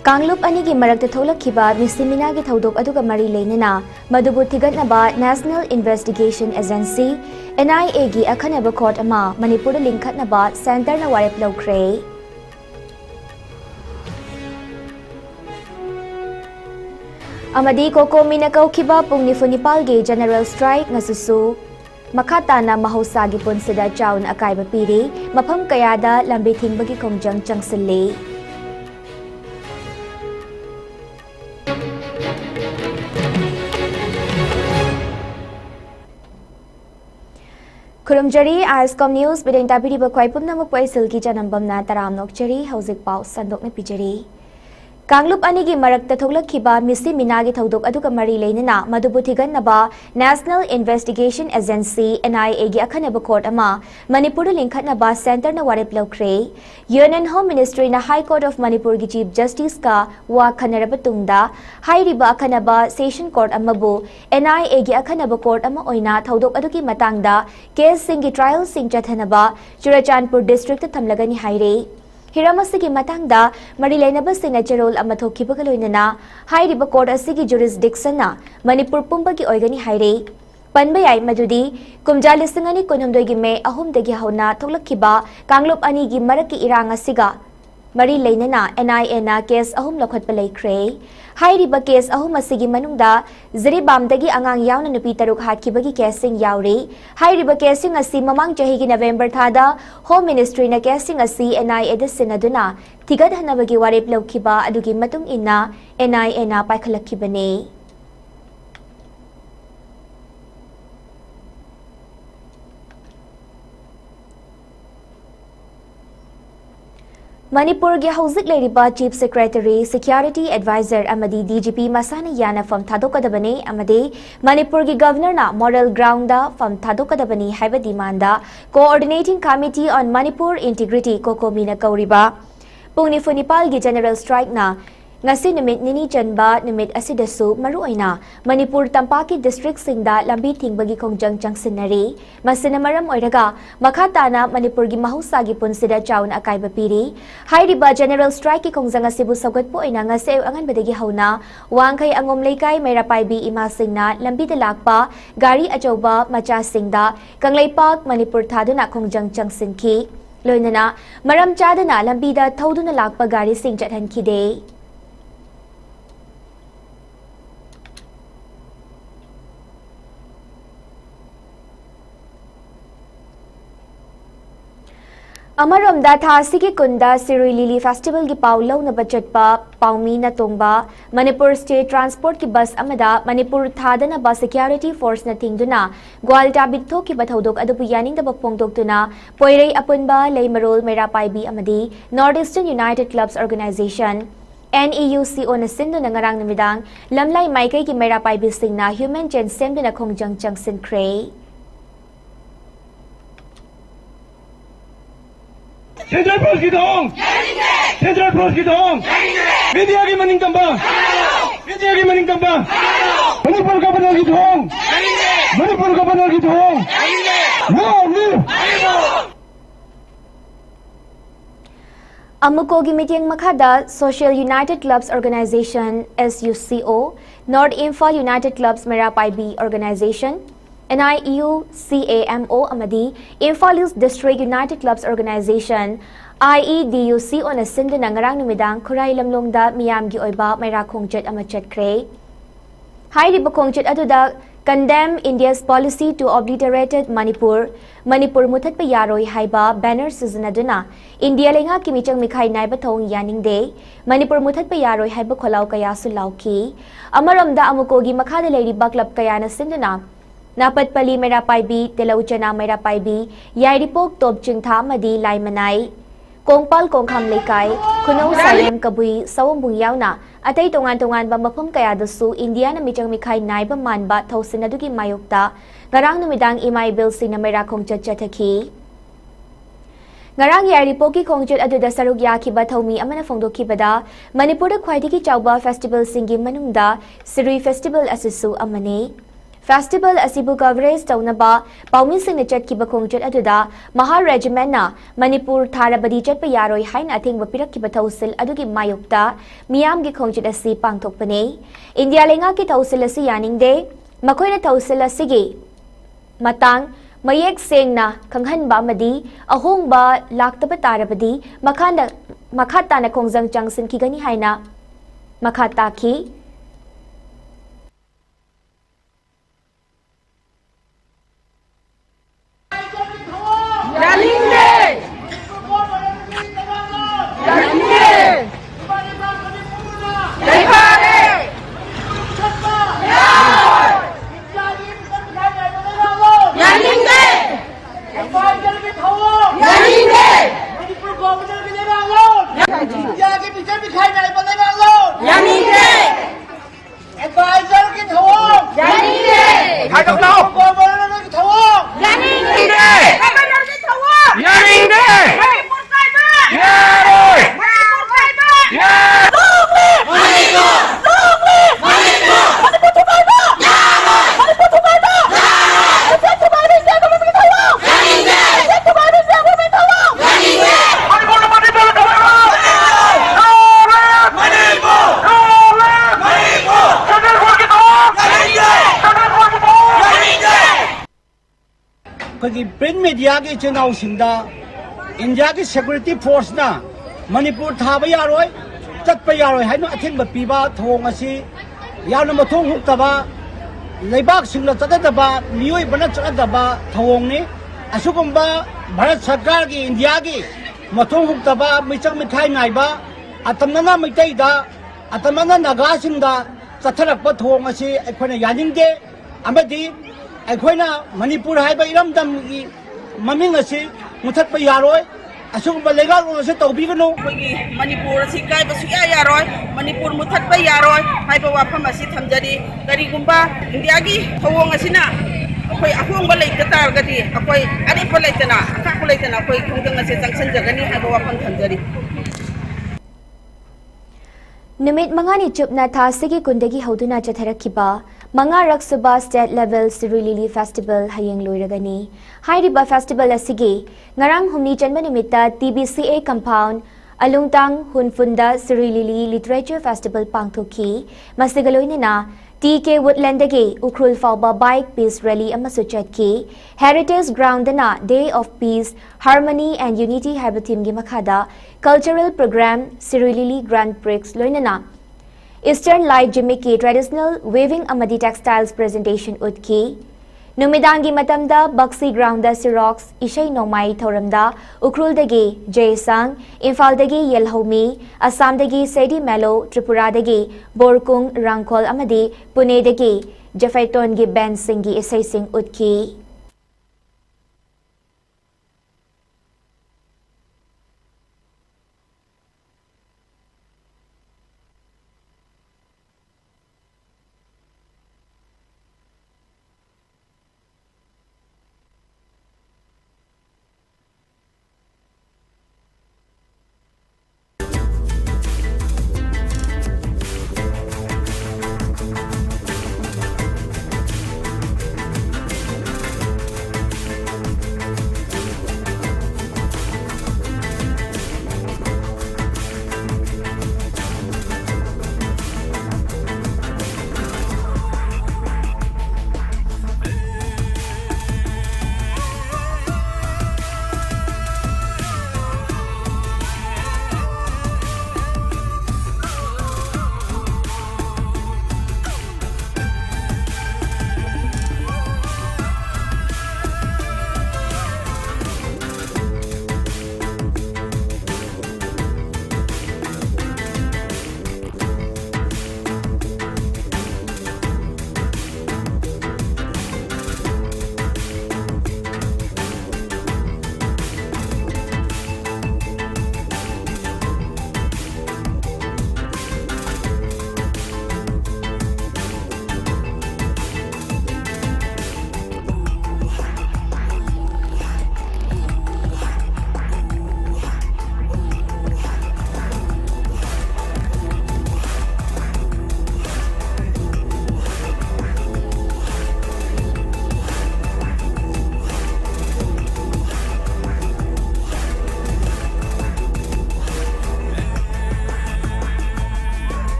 Kanglup anigi marakta tholakhiba misiminagi thodok aduga mari leinana madubu thigatnaba National Investigation Agency NIA gi akhanaba court ama Manipur linkhatnaba center na warep lawkhre amadi kokomina kaukhiba pungnifunipal gi general strike ngasusu makhatana mahosagi punsida chaun akaiba piri mafam kayada lambi thingbagi khongjang changsilli Kurumjari ISCOM News bideng tabiri bakwai pumnamuk paisil ki janambamna taram nokchari hauzik pau sandok na pijari Kanglup anigi marakta thoglakhiba misi minagi thodok aduga mari leinana madubu thiganaba National Investigation Agency NIA gi akhanaba court ama Manipur linkhatnaba center na warep lawkhre Union Home Ministry na High Court of Manipur gi Chief Justice ka wa khanaraba tungda hairiba akhanaba session court amabu NIA gi akhanaba court ama oina thodok adugi matangda case singi trial sing chathanaba Churachandpur district ta thamlagani haire Hiramasigi matangda marilainaba singna cherol ama thokhibaga loinana hairiba court asigi jurisdiction na Manipur pumbagi oigani haire panba yai madudi kumja lisingani konhomdoi gi me ahum dagi hauna thoglakhiba Kanglup ani gi maraki irang asiga mari leinana NIA na case ahum lokhatpa leikre hairiba case ahum asigi manungda Ziribamdagi angang yauna nupi taruk hakhibagi casing yauri hairiba casing asi mamang chahi gi November thada Home Ministry na casing asi NIA da sinaduna thigadhanabagi warep lawkhiba adugi matung inna NIA na paikhalakkhibane Manipur gi hauzik leiriba Chief Secretary Security Advisor amadi DGP Masana Yana fam thadokadabani amadi Manipur gi Governor na moral ground da fam thadokadabani haiba demanda Coordinating Committee on Manipur Integrity kokomina kauriba Pungnifunipal gi General Strike na ngasi numit nini chanba numit asidasu maruoina Manipur tampaki district singda lambi thingbagi khongjang changsinari masina maram oiraga makhatana Manipur gi mahusagi punsida chaun akaiba piri hairiba General Strike ki khongjang asibu sagatpo oina ngase anganbadagi hauna wangkhai angom leikai meirapai bi ima singna lambi da lakpa gari achauba macha singda kanglaipak Manipur thaduna khongjang changsinki loinana maram chadana lambi da thoduna lakpa gari sing chathankhide Amaromda thasigi kunda Sirui Lili Festival gi pau launa bachatpa paumi na tongba Manipur State Transport ki bus amada Manipur thadana bus security force na tingduna Gwalta bitho ki bathodok adupu yaning da bapongdok tuna poirei apunba leimarol merapai bi amadi Northeastern United Clubs Organization NEUCO na sindu na ngarang namidang lamlai maikai ki merapai bi singna human gen semdu na khongjang changsin kray Central Force की दौड़, Central Force की दौड़, media की मनिंग तंबा, media की मनिंग तंबा, मणिपुर का बदल की दौड़, मणिपुर का बदल की दौड़, Amukogi meeting makada Social United Clubs Organization SUCO, North Imphal United Clubs Merapai B Organization NIEUCAMO amadi Imphal East District United Clubs Organization IEDUCO na sindu na ngarang numidang Khurai Lamlongda miyamgi oiba mayra khongchet ama chatkre hairiba khongchet aduda condemn India's policy to obliterate Manipur muthatpa yaroi haiba banner sizinaduna India lenga kimichang mikhai naiba thong yaningde Manipur muthatpa yaroi haiba kholau kaya su lauki amaramda amukogi makhada leiriba club kaya na sinduna Napatpali Merapai B, Telauchana Merapai B, Yairipok Top Chingtha Madi Lai Manai, Kongpal Kongkham Lekai, Kuno Salem Kabui, Sawambung Yauna, Atay Tongan Bambapum Kaya Dasu, India na Michang Mikai Naiba Manba, Tausinadugi Mayukta, Ngarang Numidang Imay Bill Sina Mera Kongchat Chataki. Ngarang Yairipoki Kongchat Aduda Sarugya Kiba Thomi Amana Fongdo Kibada, Manipur Kwaitiki Chauba Festival Singi Manungda, Siri Festival Asisu Amane. Festival asibu coverage taunaba paumising na chatkiba khongjat aduda Maha Regiment na Manipur tharabadi chatpa yaroi haina athengba pirakkiba thausil adugi mayokta miyamgi khongjat asi pangthokpane India lenga ki thausil asi yaningde makoina thausil asigi matang mayek sengna khanghanba amadi ahongba laktaba tarabadi makhata na khongjang changsin kigani haina makhata ki print media ke channel singda India ke security force na Manipur thaba yaroi chatpa yaroi haino athengba piba thong asi yauna mathong huktaba leibak singla chadadaba miyoi bana chadadaba thong ni asugumba Bharat Sarkar ki India ki mathong huktaba michak mithai naiba atamnana mitai da atamnana naga singda chatharakpa thong asi akhona yaningde amadi अखोना Manipur है इरमदम की ममिंग असे मुथत्प यारोय असुगुब लेगाल ओसे तौबिगनो मणिपुर असि कायब सुया यारोय Manipur मुथत्प यारोय HYBE वाफम असि थमजरी करिगुंबा India की थवोंग असिना अखोय अहोंग लेत तारगदी अखोय अरिफ लेतना अखाख लेतना अखोय खुंगदंग असे जंक्शन जगनी हाइब वाफम थमजरी Numit mangani chupna tha sigi kundagi hauduna chatharakhiba manga raksuba state level Sirulili festival hayeng loiragani hairiba festival asigi ngarang humni janma nimita TBCA compound alungtang hunfunda Sirulili literature festival pangthoki masigaloinina TK Woodland dagi ukrul fawba bike peace rally amasu chatki heritage ground dana day of peace harmony and unity habitim gi makhada cultural program Sirulili Grand Prix loinana Eastern Light Jimmicky traditional weaving amadi textiles presentation utki Numidangi matamda Baxi ground da Sirox Ishai Nomai Thoramda Ukrul dagi Jaysang Infal dagi Yelhomi Assam dagi Sedi Melo Tripura dagi Borkung Rangkol amadi Pune dagi Jafaiton gi Ben Singi Isai Sing utki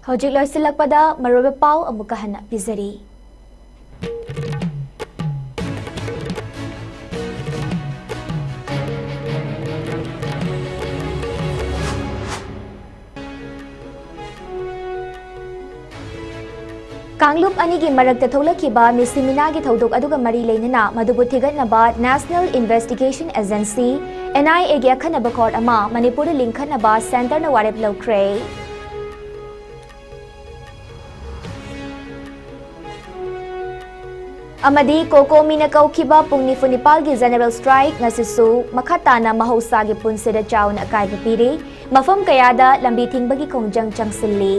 Hojik loisilakpada maruba pau amuka hana pizari. Kanglup anigi marakta tholakhiba misiminagi thodok aduga mari leinana madubu thigatnaba National Investigation Agency NIA gi akhanaba court ama Manipur linkhanaba center na warep lokre. Amadi kokomi na kaukhiba pungni funipal gi general strike ngasisu makhatana mahausa gi punsida chaun akai piri mafam kayada lambi thingbagi kongjang changsilli.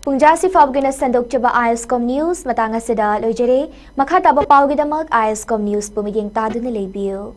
Pungjasi Fabgina Sandok Chaba ISCOM News Matanga Sida Lojere Makhataba Paugidamak ISCOM News Pumiging Taduna Lebiu.